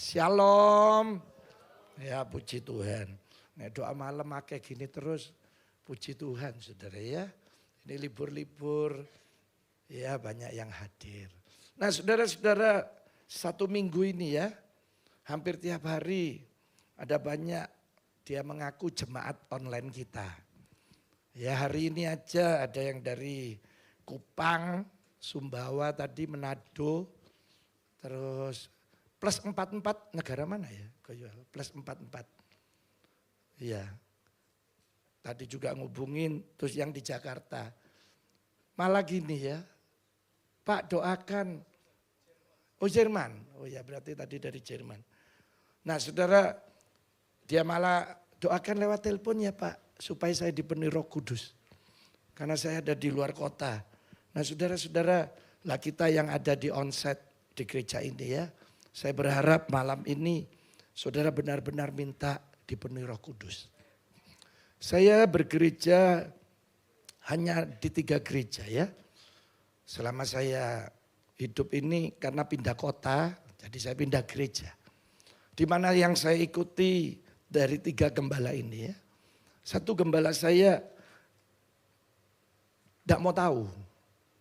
Shalom. Ya puji Tuhan. Nek doa malam kayak gini terus puji Tuhan saudara ya. Ini libur-libur ya banyak yang hadir. Nah saudara-saudara 1 minggu ini ya hampir tiap hari ada banyak dia mengaku jemaat online kita. Ya hari ini aja ada yang dari Kupang, Sumbawa tadi, Manado, terus plus 44 negara mana ya? Plus 44. Iya. Tadi juga ngubungin terus yang di Jakarta. Malah gini ya. Pak doakan. Oh Jerman. Oh ya berarti tadi dari Jerman. Nah saudara dia malah doakan lewat telepon ya Pak. Supaya saya dipenuhi Roh Kudus. Karena saya ada di luar kota. Nah saudara-saudara lah kita yang ada di onsite di gereja ini ya. Saya berharap malam ini saudara benar-benar minta dipenuhi Roh Kudus. Saya bergereja hanya di 3 gereja ya. Selama saya hidup ini karena pindah kota, jadi saya pindah gereja. Di mana yang saya ikuti dari 3 gembala ini ya. Satu gembala saya tidak mau tahu.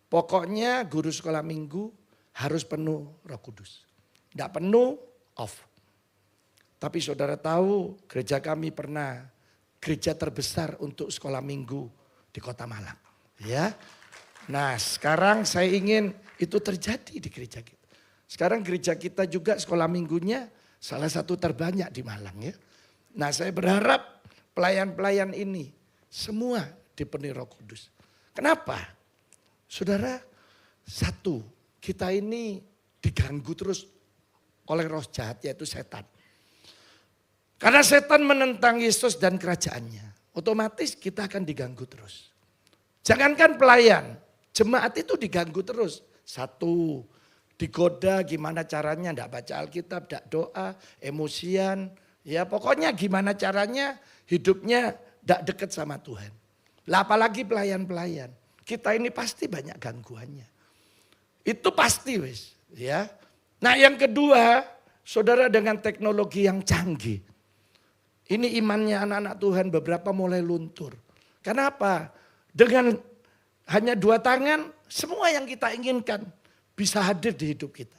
Pokoknya guru sekolah minggu harus penuh Roh Kudus. Tidak penuh, off. Tapi saudara tahu gereja kami pernah gereja terbesar untuk sekolah minggu di Kota Malang. Ya. Nah sekarang saya ingin itu terjadi di gereja kita. Sekarang gereja kita juga sekolah minggunya salah satu terbanyak di Malang ya. Nah saya berharap pelayan-pelayan ini semua dipenuhi Roh Kudus. Kenapa? Saudara, satu, kita ini diganggu terus oleh roh jahat yaitu setan. Karena setan menentang Yesus dan kerajaannya. Otomatis kita akan diganggu terus. Jangankan pelayan, jemaat itu diganggu terus. Satu, digoda gimana caranya, enggak baca Alkitab, enggak doa, emosian. Ya pokoknya gimana caranya hidupnya enggak dekat sama Tuhan. Lah apalagi pelayan-pelayan. Kita ini pasti banyak gangguannya. Itu pasti wis. Ya. Nah yang kedua, saudara dengan teknologi yang canggih. Ini imannya anak-anak Tuhan beberapa mulai luntur. Kenapa? Dengan hanya 2 tangan, semua yang kita inginkan bisa hadir di hidup kita.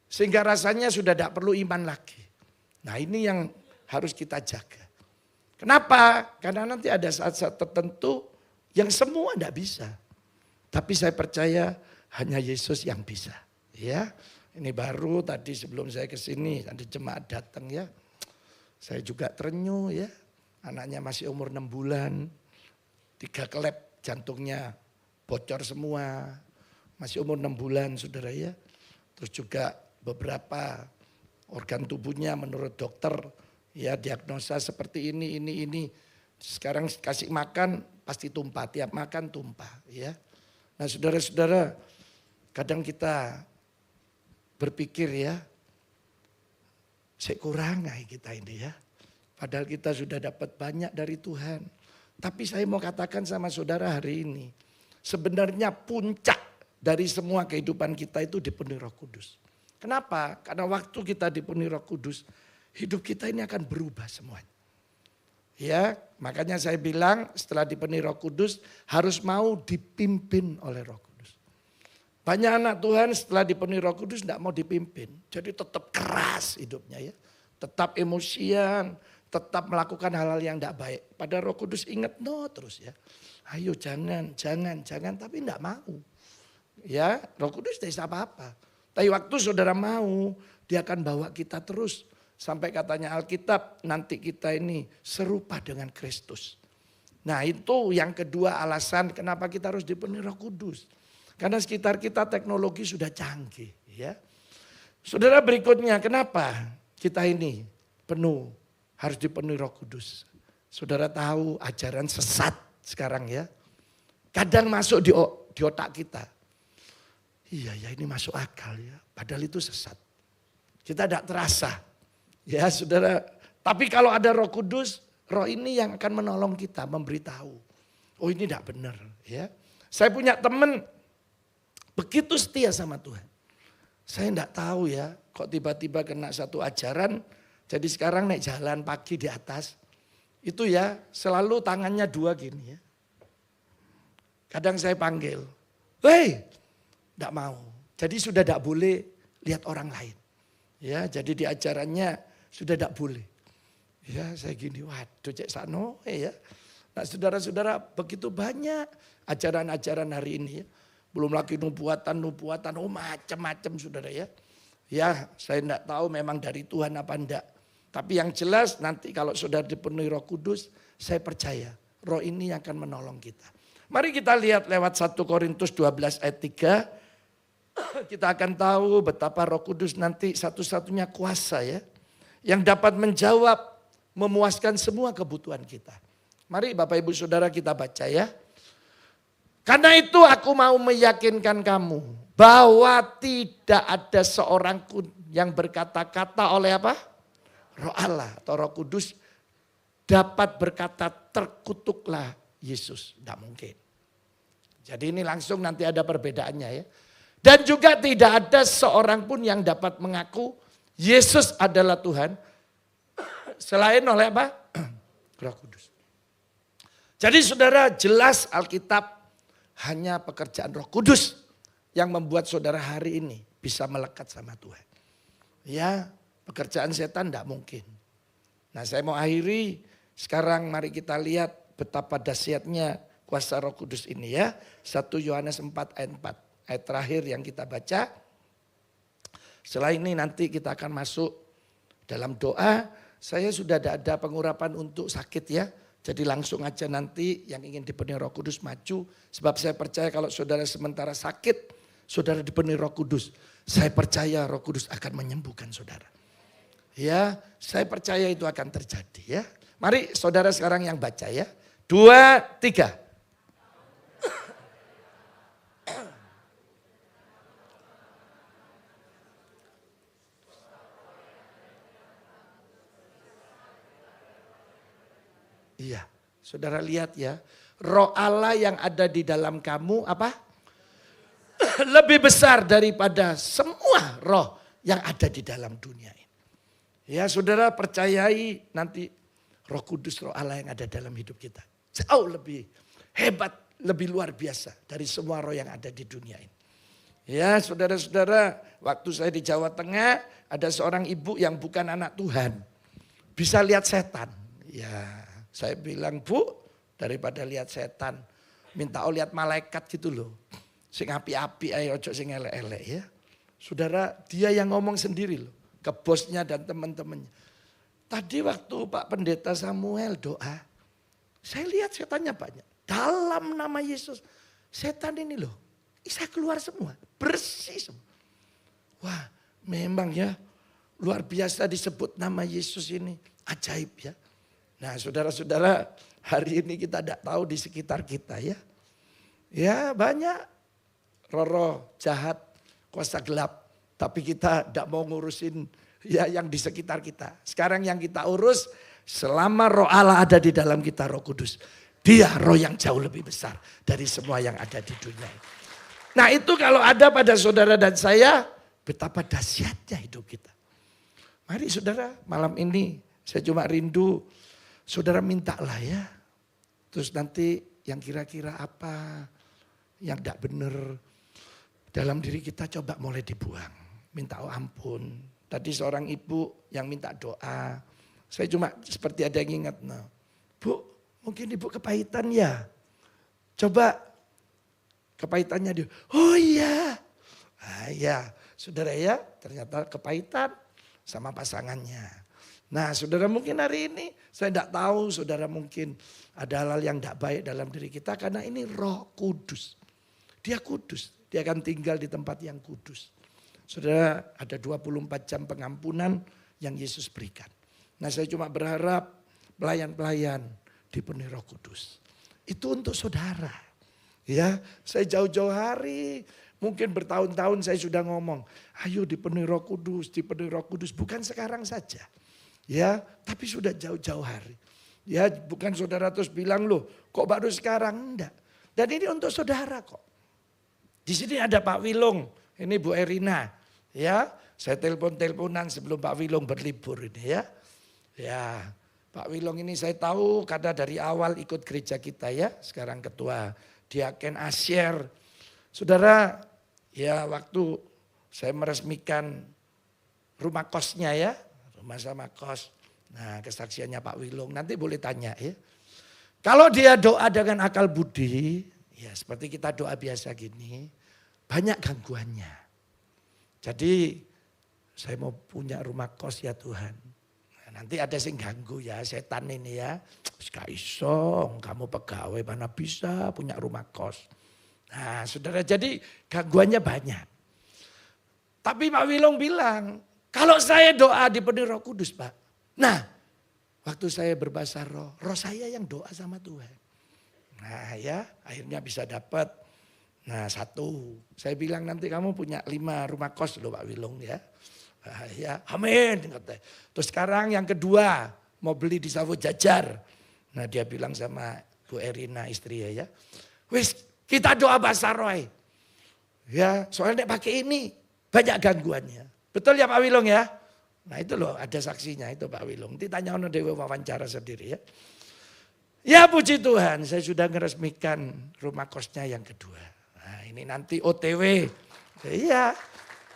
Sehingga rasanya sudah tidak perlu iman lagi. Nah ini yang harus kita jaga. Kenapa? Karena nanti ada saat-saat tertentu yang semua tidak bisa. Tapi saya percaya hanya Yesus yang bisa. Ya. Ini baru tadi sebelum saya ke sini ada jemaat datang ya. Saya juga terenyuh ya. Anaknya masih umur 6 bulan. 3 klep jantungnya bocor semua. Masih umur 6 bulan saudara ya. Terus juga beberapa organ tubuhnya menurut dokter ya diagnosa seperti ini. Sekarang kasih makan pasti tumpah. Tiap makan tumpah ya. Nah saudara-saudara kadang kita berpikir ya, saya kurang kita ini ya. Padahal kita sudah dapat banyak dari Tuhan. Tapi saya mau katakan sama saudara hari ini. Sebenarnya puncak dari semua kehidupan kita itu dipenuhi Roh Kudus. Kenapa? Karena waktu kita dipenuhi Roh Kudus, hidup kita ini akan berubah semuanya. Ya, makanya saya bilang setelah dipenuhi Roh Kudus harus mau dipimpin oleh Roh Kudus. Banyak anak Tuhan setelah dipenuhi Roh Kudus tidak mau dipimpin. Jadi tetap keras hidupnya ya. Tetap emosian, tetap melakukan hal-hal yang tidak baik. Pada Roh Kudus ingat terus ya. Ayo jangan, tapi tidak mau. Ya, Roh Kudus tidak apa-apa. Tapi waktu saudara mau, dia akan bawa kita terus. Sampai katanya Alkitab, nanti kita ini serupa dengan Kristus. Nah itu yang kedua alasan kenapa kita harus dipenuhi Roh Kudus. Karena sekitar kita teknologi sudah canggih. Ya. Saudara berikutnya kenapa kita ini penuh harus dipenuhi Roh Kudus. Saudara tahu ajaran sesat sekarang ya. Kadang masuk di otak kita. Iya ya ini masuk akal ya. Padahal itu sesat. Kita tidak terasa. Ya saudara. Tapi kalau ada Roh Kudus. Roh ini yang akan menolong kita. Memberitahu. Oh ini tidak benar. Ya. Saya punya teman. Begitu setia sama Tuhan. Saya tidak tahu ya. kok tiba-tiba kena satu ajaran, jadi sekarang naik jalan pagi di atas. Itu ya selalu tangannya dua gini ya. Kadang saya panggil, "Hei!" Enggak mau. Jadi sudah tidak boleh lihat orang lain. Ya, jadi di ajarannya sudah tidak boleh. Ya, saya gini, waduh cek sano ya. Nah, saudara-saudara, begitu banyak ajaran-ajaran hari ini ya. Belum lagi nubuatan, oh macam-macam saudara ya. Ya, saya tidak tahu memang dari Tuhan apa enggak. Tapi yang jelas nanti kalau saudara dipenuhi Roh Kudus, saya percaya Roh ini akan menolong kita. Mari kita lihat lewat 1 Korintus 12 ayat 3. Kita akan tahu betapa Roh Kudus nanti satu-satunya kuasa ya. Yang dapat menjawab, memuaskan semua kebutuhan kita. Mari Bapak Ibu Saudara kita baca ya. Karena itu aku mau meyakinkan kamu bahwa tidak ada seorang pun yang berkata-kata oleh apa? Roh Allah atau Roh Kudus dapat berkata terkutuklah Yesus. Tidak mungkin. Jadi ini langsung nanti ada perbedaannya ya. Dan juga tidak ada seorang pun yang dapat mengaku Yesus adalah Tuhan selain oleh apa? Roh Kudus. Jadi saudara jelas Alkitab hanya pekerjaan Roh Kudus yang membuat saudara hari ini bisa melekat sama Tuhan. Ya, pekerjaan setan tidak mungkin. Nah, saya mau akhiri sekarang mari kita lihat betapa dahsyatnya kuasa Roh Kudus ini ya. 1 Yohanes 4 ayat 4. Ayat terakhir yang kita baca. Setelah ini nanti kita akan masuk dalam doa. Saya sudah ada pengurapan untuk sakit ya. Jadi langsung aja nanti yang ingin dipenuhi Roh Kudus maju. Sebab saya percaya kalau saudara sementara sakit, saudara dipenuhi Roh Kudus. Saya percaya Roh Kudus akan menyembuhkan saudara. Ya, saya percaya itu akan terjadi ya. Mari saudara sekarang yang baca ya. 2, 3. Iya, saudara lihat ya, Roh Allah yang ada di dalam kamu apa? Lebih besar daripada semua roh yang ada di dalam dunia ini. Ya saudara percayai nanti Roh Kudus, Roh Allah yang ada dalam hidup kita. Jauh lebih hebat, lebih luar biasa dari semua roh yang ada di dunia ini. Ya saudara-saudara, waktu saya di Jawa Tengah ada seorang ibu yang bukan anak Tuhan. Bisa lihat setan. Ya. Saya bilang, Bu, daripada lihat setan, minta lihat malaikat gitu loh. Sing api-api ayo ojo sing elek-elek ya. Saudara, dia yang ngomong sendiri loh, ke bosnya dan teman-temannya. Tadi waktu Pak Pendeta Samuel doa, saya lihat setannya banyak. Dalam nama Yesus, setan ini loh, bisa keluar semua, bersih semua. Wah, memang ya, luar biasa disebut nama Yesus ini, ajaib ya. Nah saudara-saudara hari ini kita tidak tahu di sekitar kita ya. Ya banyak roh-roh jahat, kuasa gelap. Tapi kita tidak mau ngurusin ya yang di sekitar kita. Sekarang yang kita urus selama Roh Allah ada di dalam kita, Roh Kudus. Dia roh yang jauh lebih besar dari semua yang ada di dunia. Nah itu kalau ada pada saudara dan saya, betapa dahsyatnya hidup kita. Mari saudara malam ini saya cuma rindu. Saudara mintalah ya. Terus nanti yang kira-kira apa yang tidak benar dalam diri kita coba mulai dibuang. Minta ampun. Tadi seorang ibu yang minta doa. Saya cuma seperti ada yang ingat. Nah, Bu, mungkin ibu kepahitan ya. Coba kepahitannya dia. Oh iya. Ah, ya, saudara ya ternyata kepahitan sama pasangannya. Nah saudara mungkin hari ini saya tidak tahu saudara mungkin ada hal yang tidak baik dalam diri kita karena ini Roh Kudus. Dia kudus, dia akan tinggal di tempat yang kudus. Saudara ada 24 jam pengampunan yang Yesus berikan. Nah saya cuma berharap pelayan-pelayan dipenuhi Roh Kudus. Itu untuk saudara. Ya, saya jauh-jauh hari mungkin bertahun-tahun saya sudah ngomong, ayo dipenuhi Roh Kudus, dipenuhi Roh Kudus. Bukan sekarang saja. Ya, tapi sudah jauh-jauh hari. Ya, bukan saudara terus bilang loh, kok baru sekarang? Enggak. Dan ini untuk saudara kok. Di sini ada Pak Wilung, ini Bu Erina. Ya, Saya telepon-teleponan sebelum Pak Wilong berlibur ini ya. Ya, Pak Wilong ini saya tahu karena dari awal ikut gereja kita ya. Sekarang ketua Diaken Asyir. Saudara, ya waktu saya meresmikan rumah kosnya ya. Rumah sama kos. Nah, kesaksiannya Pak Wilong nanti boleh tanya ya. Kalau dia doa dengan akal budi, ya seperti kita doa biasa gini, banyak gangguannya. Jadi saya mau punya rumah kos ya Tuhan. Nah, nanti ada yang ganggu ya, setan ini ya. Gak iso, kamu pegawai mana bisa punya rumah kos. Nah saudara, jadi gangguannya banyak. Tapi Pak Wilong bilang, kalau saya doa dipenuhi Roh Kudus Pak. Nah, waktu saya berbahasa roh saya yang doa sama Tuhan. Nah ya, akhirnya bisa dapat. Nah satu, saya bilang nanti kamu punya 5 rumah kos loh Pak Wilong ya. Nah, ya, amin. Terus sekarang yang kedua, mau beli di Sawo Jajar. Nah dia bilang sama Bu Erina istri ya. Wis kita doa bahasa roh. Ya soalnya pakai ini banyak gangguannya. Betul ya Pak Wilong ya? Nah itu loh ada saksinya itu Pak Wilong. Nanti tanya ono dewe wawancara sendiri ya. Ya puji Tuhan saya sudah meresmikan rumah kosnya yang kedua. Nah ini nanti OTW. Iya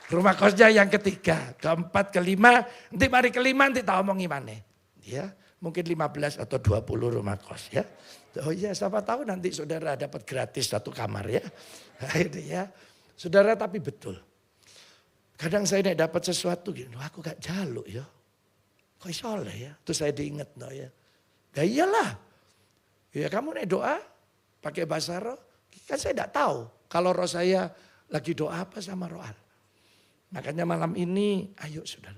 rumah kosnya yang ketiga. Keempat, kelima. Nanti mari kelima nanti tak omong gimana. Ya mungkin 15 atau 20 rumah kos ya. Oh iya siapa tahu nanti saudara dapat gratis 1 kamar ya. Nah, ini ya. Saudara tapi betul. Kadang saya tidak dapat sesuatu gitu, aku gak jaluk ya. Kok soleh ya? Terus saya diingat no ya. Ya iyalah. Ya kamu nih doa pakai bahasa roh. Kan saya tidak tahu kalau roh saya lagi doa apa sama roh Allah. Makanya malam ini ayo saudara.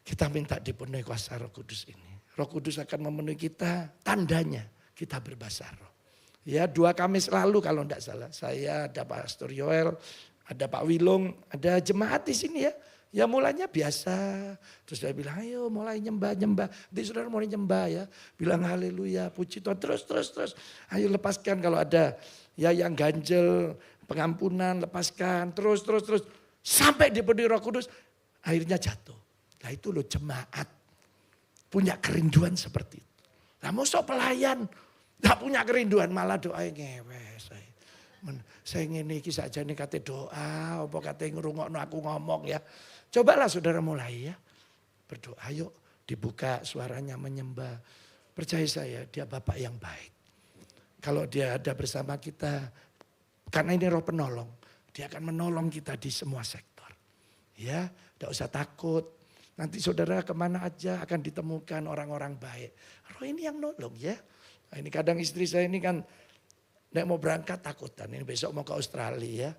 Kita minta dipenuhi kuasa Roh Kudus ini. Roh Kudus akan memenuhi kita, tandanya kita berbahasa roh. Ya 2 Kamis lalu kalau tidak salah. Saya ada Pastor Yoel. Ada Pak Wilong, ada jemaat di sini ya. Ya mulanya biasa. Terus dia bilang ayo mulai nyembah. Nanti saudara mulai nyembah ya. Bilang haleluya, puji Tuhan. Terus. Ayo lepaskan kalau ada ya yang ganjel, pengampunan lepaskan. Terus. Sampai dipenuhi Roh Kudus. Akhirnya jatuh. Nah itu loh jemaat. Punya kerinduan seperti itu. Nah musuh pelayan. Gak punya kerinduan malah doanya ngewes. Saya ngene iki saja nih kate doa, apa kate ngrungokno aku ngomong ya. Cobalah saudara mulai ya. Berdoa yuk dibuka suaranya menyembah. Percaya saya dia Bapak yang baik. Kalau dia ada bersama kita, karena ini roh penolong. Dia akan menolong kita di semua sektor. Ya, tidak usah takut. Nanti saudara kemana aja akan ditemukan orang-orang baik. Roh ini yang nolong ya. Nah, ini kadang istri saya ini kan nek mau berangkat takutan, ini besok mau ke Australia ya.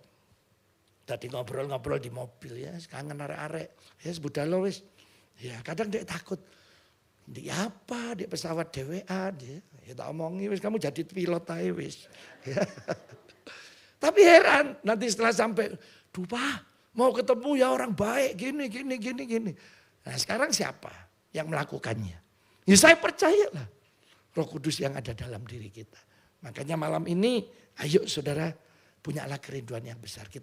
Tadi ngobrol-ngobrol di mobil ya, kangen arek-arek. Ya sebudalo wis. Ya kadang dia takut. Di apa, di pesawat DWA dia. Ya tak omongi wis kamu jadi pilot aja wis. Ya. Tapi heran nanti setelah sampai, duh Pak mau ketemu ya orang baik gini. Nah sekarang siapa yang melakukannya? Ya saya percayalah Roh Kudus yang ada dalam diri kita. Makanya malam ini ayo saudara punyalah kerinduan yang besar. Kita